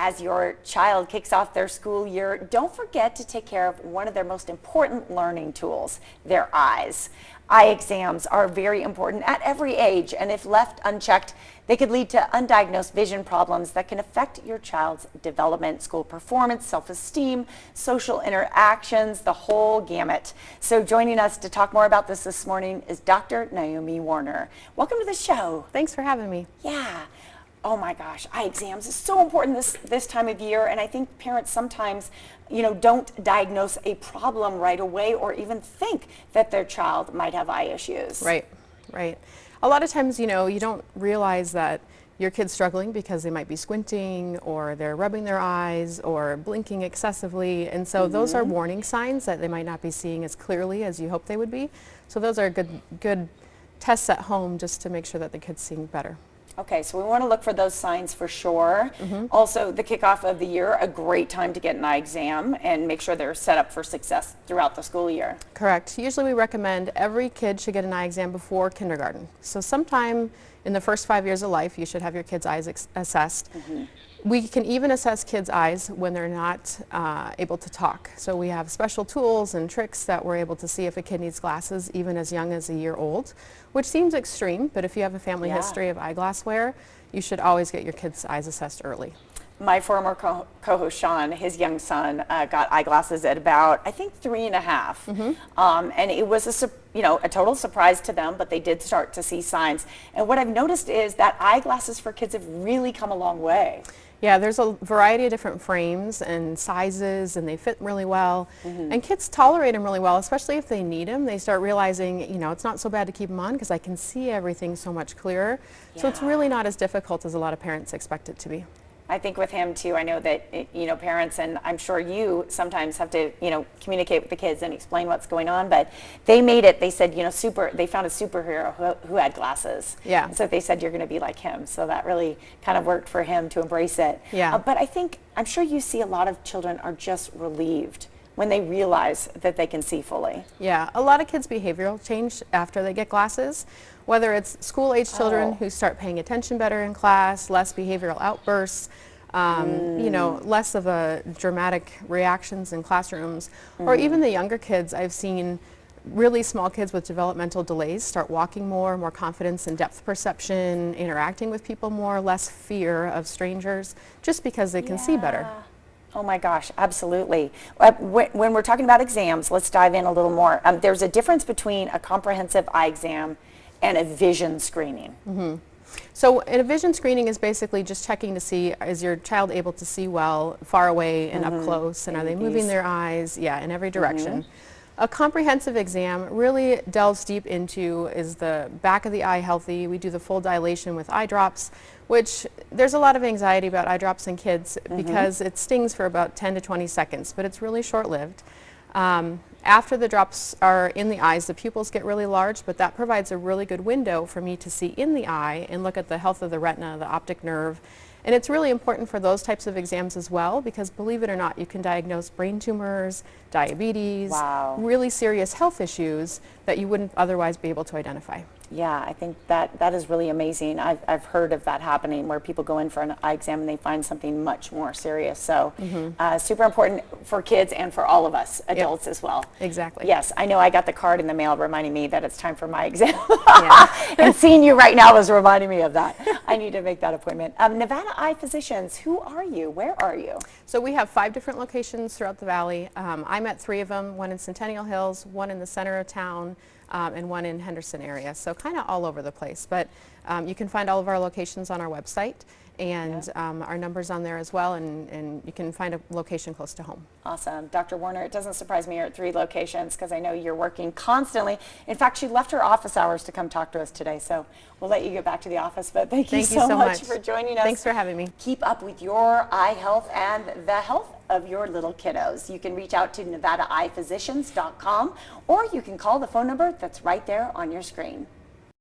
as your child kicks off their school year, don't forget to take care of one of their most important learning tools, their eyes. Eye exams are very important at every age, and if left unchecked, they could lead to undiagnosed vision problems that can affect your child's development, school performance, self-esteem, social interactions, the whole gamut. So joining us to talk more about this morning is Dr. Naomie Warner. Welcome to the show. Thanks for having me. Yeah. Oh my gosh, eye exams is so important this time of year, and I think parents sometimes, don't diagnose a problem right away or even think that their child might have eye issues. Right. A lot of times, you don't realize that your kid's struggling because they might be squinting or they're rubbing their eyes or blinking excessively, and so those are warning signs that they might not be seeing as clearly as you hope they would be. So those are good tests at home just to make sure that the kid's seeing better. Okay, so we want to look for those signs for sure. Also, the kickoff of the year, a great time to get an eye exam and make sure they're set up for success throughout the school year. Correct. Usually we recommend every kid should get an eye exam before kindergarten. So sometime in the first 5 years of life, you should have your kid's eyes assessed. We can even assess kids' eyes when they're not able to talk. So we have special tools and tricks that we're able to see if a kid needs glasses even as young as a year old, which seems extreme, but if you have a family history of eyeglass wear, you should always get your kids' eyes assessed early. My former co-host Sean, his young son, got eyeglasses at about, I think, 3.5. And it was a total surprise to them, but they did start to see signs. And what I've noticed is that eyeglasses for kids have really come a long way. Yeah, there's a variety of different frames and sizes, and they fit really well. And kids tolerate them really well, especially if they need them. They start realizing, it's not so bad to keep them on because I can see everything so much clearer. So it's really not as difficult as a lot of parents expect it to be. I think with him too, I know that, parents, and I'm sure you sometimes have to, communicate with the kids and explain what's going on, but they made it, they said, they found a superhero who had glasses. Yeah. And so they said, you're going to be like him. So that really kind of worked for him to embrace it. Yeah. But I'm sure you see a lot of children are just relieved when they realize that they can see fully. Yeah, a lot of kids' behavioral change after they get glasses, whether it's school-age children who start paying attention better in class, less behavioral outbursts, less of a dramatic reactions in classrooms, or even the younger kids. I've seen really small kids with developmental delays start walking more confidence and depth perception, interacting with people more, less fear of strangers, just because they can see better. Oh my gosh, absolutely. When we're talking about exams, let's dive in a little more. There's a difference between a comprehensive eye exam and a vision screening. So a vision screening is basically just checking to see, is your child able to see well, far away and up close, and are they moving their eyes, in every direction. A comprehensive exam really delves deep into, is the back of the eye healthy? We do the full dilation with eye drops, which there's a lot of anxiety about eye drops in kids because it stings for about 10 to 20 seconds, but it's really short-lived. After the drops are in the eyes, the pupils get really large, but that provides a really good window for me to see in the eye and look at the health of the retina, the optic nerve. And it's really important for those types of exams as well, because believe it or not, you can diagnose brain tumors, diabetes, really serious health issues that you wouldn't otherwise be able to identify. Yeah, I think that is really amazing. I've heard of that happening where people go in for an eye exam and they find something much more serious. So super important for kids and for all of us, adults as well. Exactly. Yes, I know I got the card in the mail reminding me that it's time for my exam. And seeing you right now is reminding me of that. I need to make that appointment. Nevada Eye Physicians, who are you? Where are you? So we have 5 different locations throughout the valley. I'm at 3 of them, one in Centennial Hills, one in the center of town, and one in Henderson area, so kind of all over the place. But you can find all of our locations on our website, and our numbers on there as well, and you can find a location close to home. Awesome. Dr. Warner, it doesn't surprise me you're at 3 locations because I know you're working constantly. In fact, she left her office hours to come talk to us today, so we'll let you get back to the office, but thank you so much for joining us. Thanks for having me. Keep up with your eye health and the health of your little kiddos. You can reach out to NevadaEyePhysicians.com, or you can call the phone number that's right there on your screen.